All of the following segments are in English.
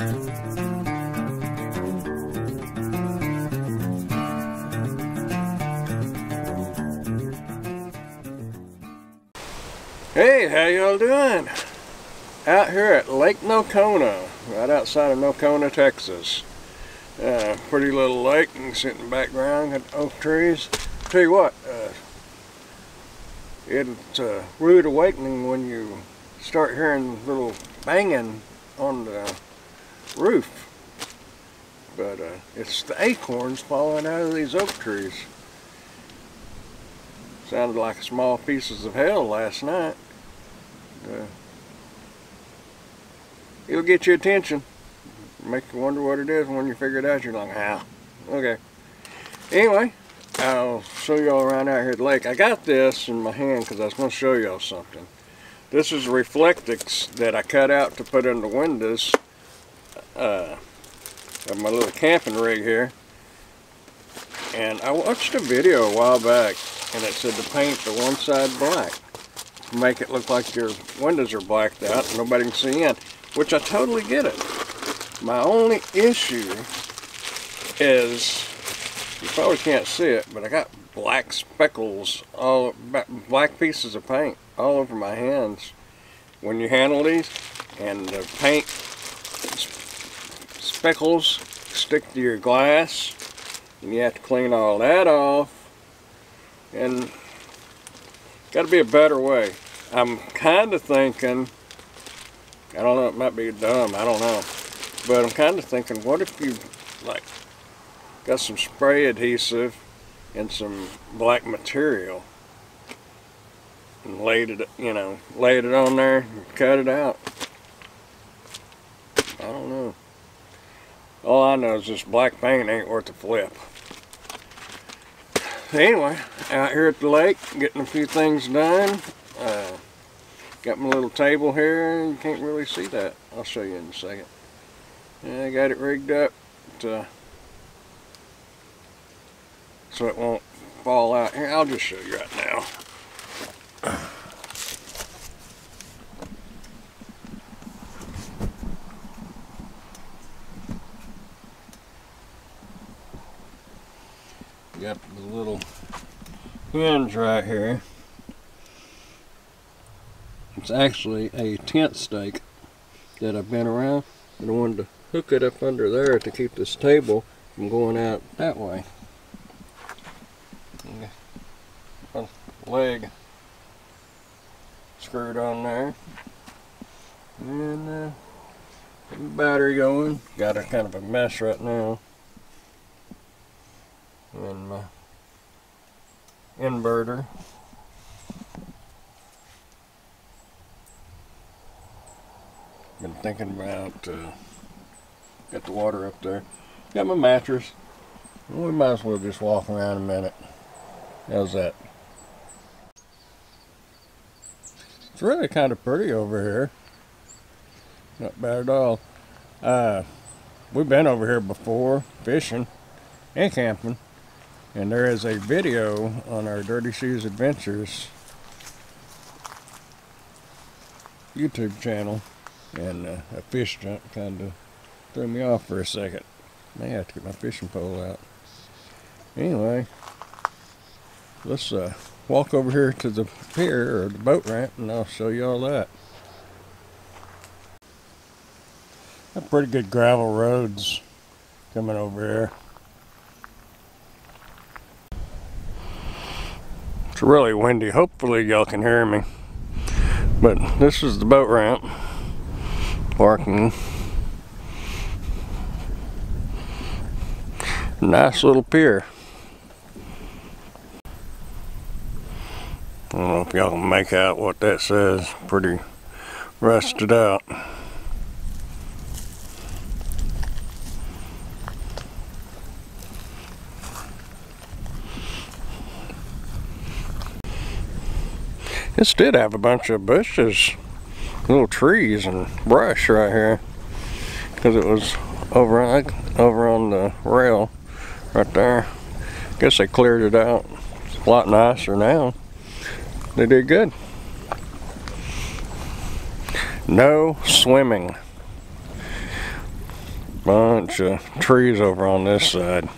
Hey, how y'all doing? Out here at Lake Nocona, right outside of Nocona, Texas. Pretty little lake. You can see it in the background, got the oak trees. Tell you what, it's a rude awakening when you start hearing little banging on the roof. But it's the acorns falling out of these oak trees. Sounded like small pieces of hell last night. It'll get your attention. Make you wonder what it is. When you figure it out, you're like, ah, okay. Anyway, I'll show y'all around out here at the lake. I got this in my hand because I was going to show y'all something. This is Reflectix that I cut out to put in the windows of my little camping rig here. And I watched a video a while back, and it said to paint the one side black. Make it look like your windows are blacked out and nobody can see in, which I totally get it. My only issue is, you probably can't see it, but I got black speckles, black pieces of paint all over my hands when you handle these, and the paint speckles stick to your glass, and you have to clean all that off, and got to be a better way. I'm kind of thinking, I don't know, it might be dumb, I don't know, but I'm kind of thinking, what if you like got some spray adhesive and some black material and laid it, laid it on there and cut it out. I don't know. All I know is this black paint ain't worth a flip. Anyway, out here at the lake, getting a few things done. Got my little table here. You can't really see that. I'll show you in a second. I got it rigged up so it won't fall out. Here, I'll just show you right now. Got the little hinge right here. It's actually a tent stake that I've been around, and I wanted to hook it up under there to keep this table from going out that way. One leg screwed on there, and battery going. Got a kind of a mess right now. And my inverter. Been thinking about, got the water up there. Got my mattress. We might as well just walk around a minute. How's that? It's really kind of pretty over here. Not bad at all. We've been over here before, fishing and camping. And there is a video on our Dirty Shoes Adventures YouTube channel, and a fish jump kind of threw me off for a second. May have to get my fishing pole out. Anyway, let's walk over here to the pier or the boat ramp, and I'll show you all that. Got pretty good gravel roads coming over here. It's really windy. Hopefully y'all can hear me. But this is the boat ramp. Parking. Nice little pier. I don't know if y'all can make out what that says. Pretty rusted out. This did have a bunch of bushes, little trees and brush right here, because it was over on the rail right there. Guess they cleared it out. It's a lot nicer now. They did good. No swimming. bunch of trees over on this side.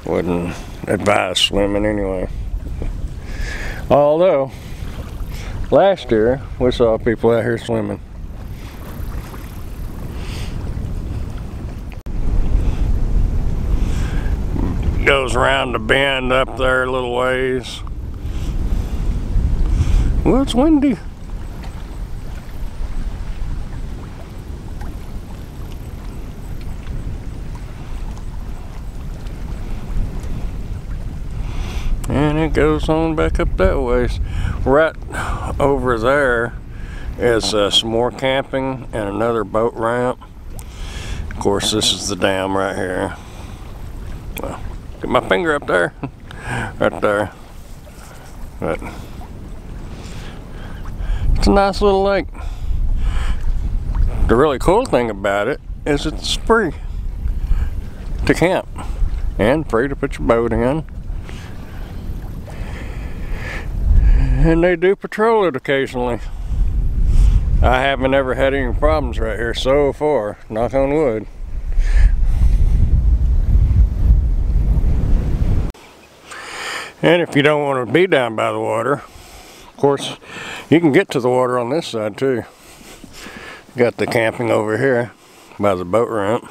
Wouldn't advise swimming anyway. Although, last year we saw people out here swimming. Goes around the bend up there a little ways. Well, it's windy. And it goes on back up that ways. Right over there is some more camping and another boat ramp. Of course, this is the dam right here. Well, get my finger up there, right there. But it's a nice little lake. The really cool thing about it is it's free to camp and free to put your boat in. And they do patrol it occasionally. I haven't ever had any problems right here so far, knock on wood. And if you don't want to be down by the water, of course, you can get to the water on this side too. Got the camping over here by the boat ramp.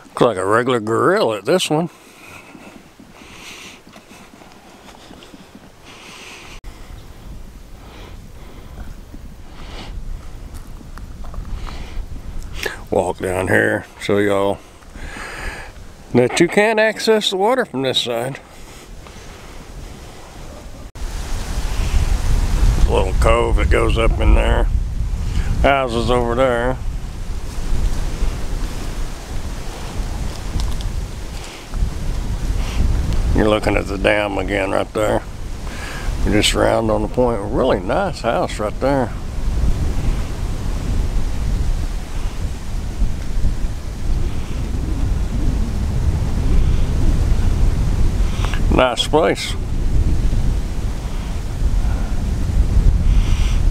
Looks like a regular grill at this one. Walk down here, show y'all that you can access the water from this side. A little cove that goes up in there. Houses over there. You're looking at the dam again right there. You're just round on the point. Really nice house right there. Nice place.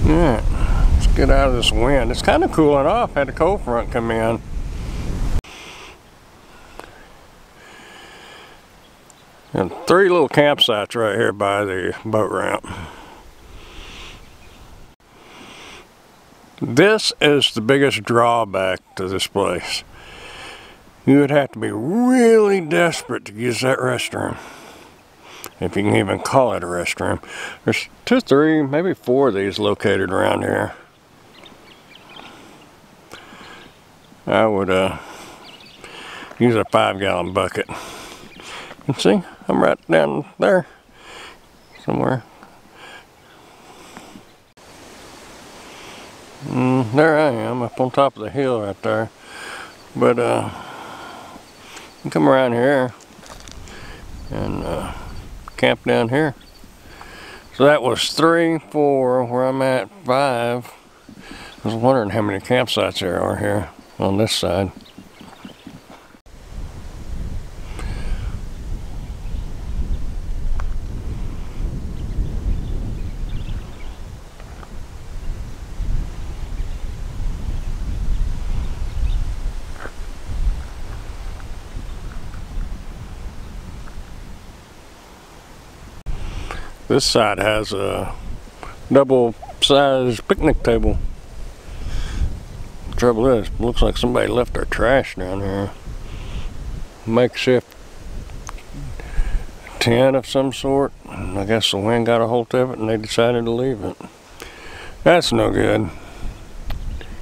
Yeah, let's get out of this wind. It's kind of cooling off. Had a cold front come in. And 3 little campsites right here by the boat ramp. This is the biggest drawback to this place. You would have to be really desperate to use that restroom, if you can even call it a restroom. There's 2, 3, maybe 4 of these located around here. I would use a 5-gallon bucket. You see, I'm right down there somewhere. There I am, up on top of the hill right there. But you come around here and camp down here. So that was 3, 4, where I'm at 5. I was wondering how many campsites there are here on this side. This side has a double-sized picnic table. The trouble is, it looks like somebody left their trash down here. Makeshift tent of some sort. I guess the wind got a hold of it and they decided to leave it. That's no good.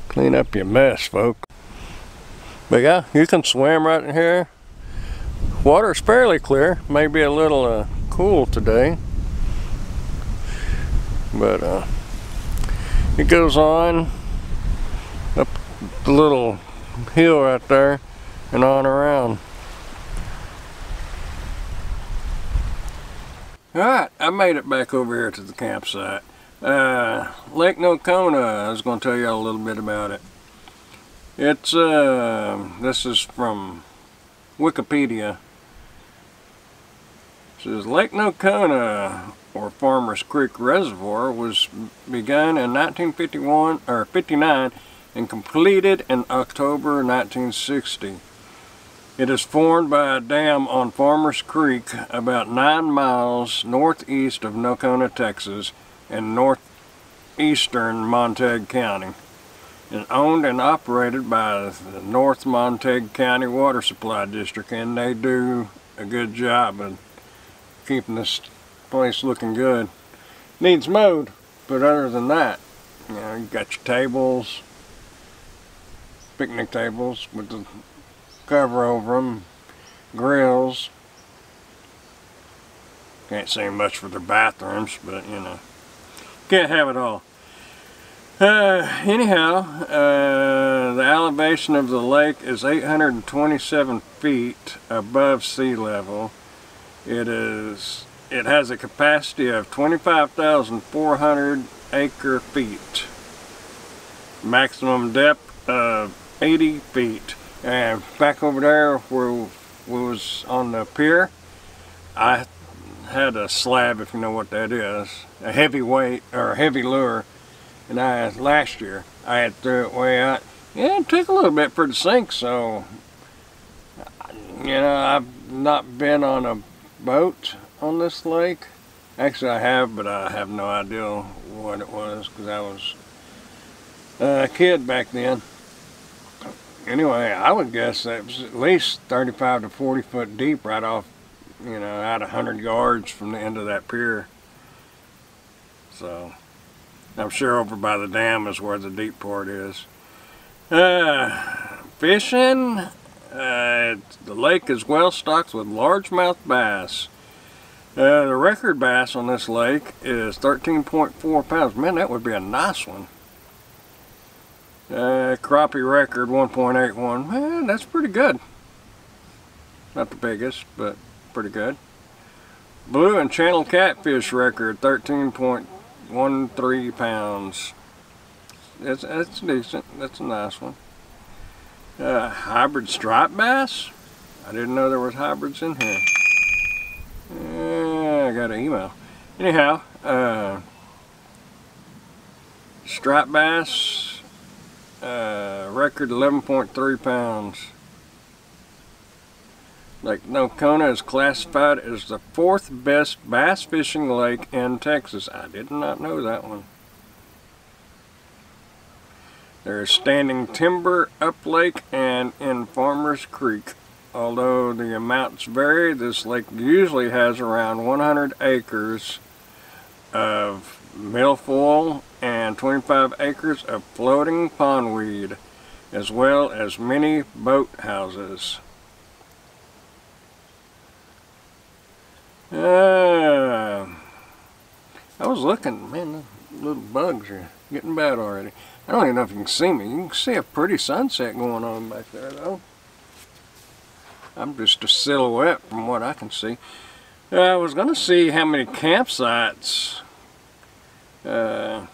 Clean up your mess, folks. But yeah, you can swim right in here. Water's fairly clear. Maybe a little cool today. But it goes on up the little hill right there and on around. Alright, I made it back over here to the campsite. Lake Nocona, I was going to tell you a little bit about it. It's, this is from Wikipedia. It says Lake Nocona, or Farmers Creek Reservoir, was begun in 1951 or 59 and completed in October 1960. It is formed by a dam on Farmers Creek about 9 miles northeast of Nocona, Texas, in northeastern Montague County, and owned and operated by the North Montague County Water Supply District, and they do a good job of keeping this place looking good. Needs mowed, but other than that, you know, you got your tables, picnic tables with the cover over them, grills. Can't say much for their bathrooms, but you know, can't have it all. Anyhow, the elevation of the lake is 827 feet above sea level. It has a capacity of 25,400 acre feet. Maximum depth of 80 feet. And back over there where we was on the pier, I had a slab, if you know what that is, a heavy weight or a heavy lure, and last year I had threw it way out. Yeah, it took a little bit for it to sink, so you know, I've not been on a boat on this lake. Actually I have, but I have no idea what it was because I was a kid back then. Anyway, I would guess that it was at least 35 to 40 foot deep right off, you know, out 100 yards from the end of that pier. So, I'm sure over by the dam is where the deep part is. Fishing, the lake is well stocked with largemouth bass. The record bass on this lake is 13.4 pounds. Man, that would be a nice one. Crappie record 1.81. Man, that's pretty good. Not the biggest, but pretty good. Blue and channel catfish record 13.13 pounds. That's decent. That's a nice one. Hybrid striped bass. I didn't know there was hybrids in here. I got an email. Anyhow, striped bass. Record 11.3 pounds. Lake Nocona is classified as the 4th best bass fishing lake in Texas. I did not know that one. There is standing timber up lake and in Farmers Creek. Although the amounts vary, this lake usually has around 100 acres of milfoil and 25 acres of floating pondweed, as well as many boat houses. I was looking, man, the little bugs are getting bad already. I don't even know if you can see me. You can see a pretty sunset going on back there though. I'm just a silhouette from what I can see. I was going to see how many campsites were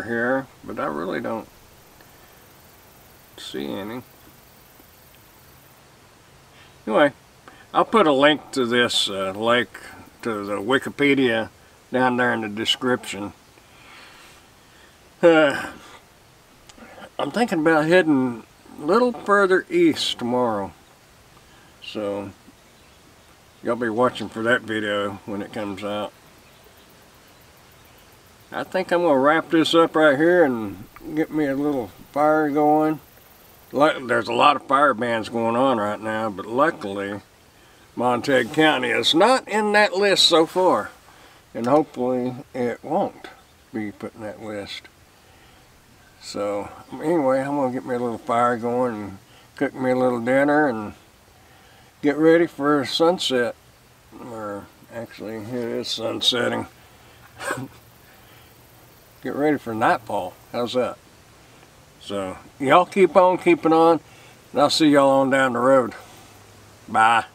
here, but I really don't see any. Anyway, I'll put a link to this lake, to the Wikipedia, down there in the description. I'm thinking about heading a little further east tomorrow, so y'all be watching for that video when it comes out. I think I'm going to wrap this up right here and get me a little fire going. There's a lot of fire bans going on right now, but luckily Montague County is not in that list so far, and hopefully it won't be put in that list. So anyway, I'm going to get me a little fire going and cook me a little dinner and get ready for sunset. Or actually, it is sunsetting. Get ready for nightfall. How's that? So y'all keep on keeping on, and I'll see y'all on down the road. Bye.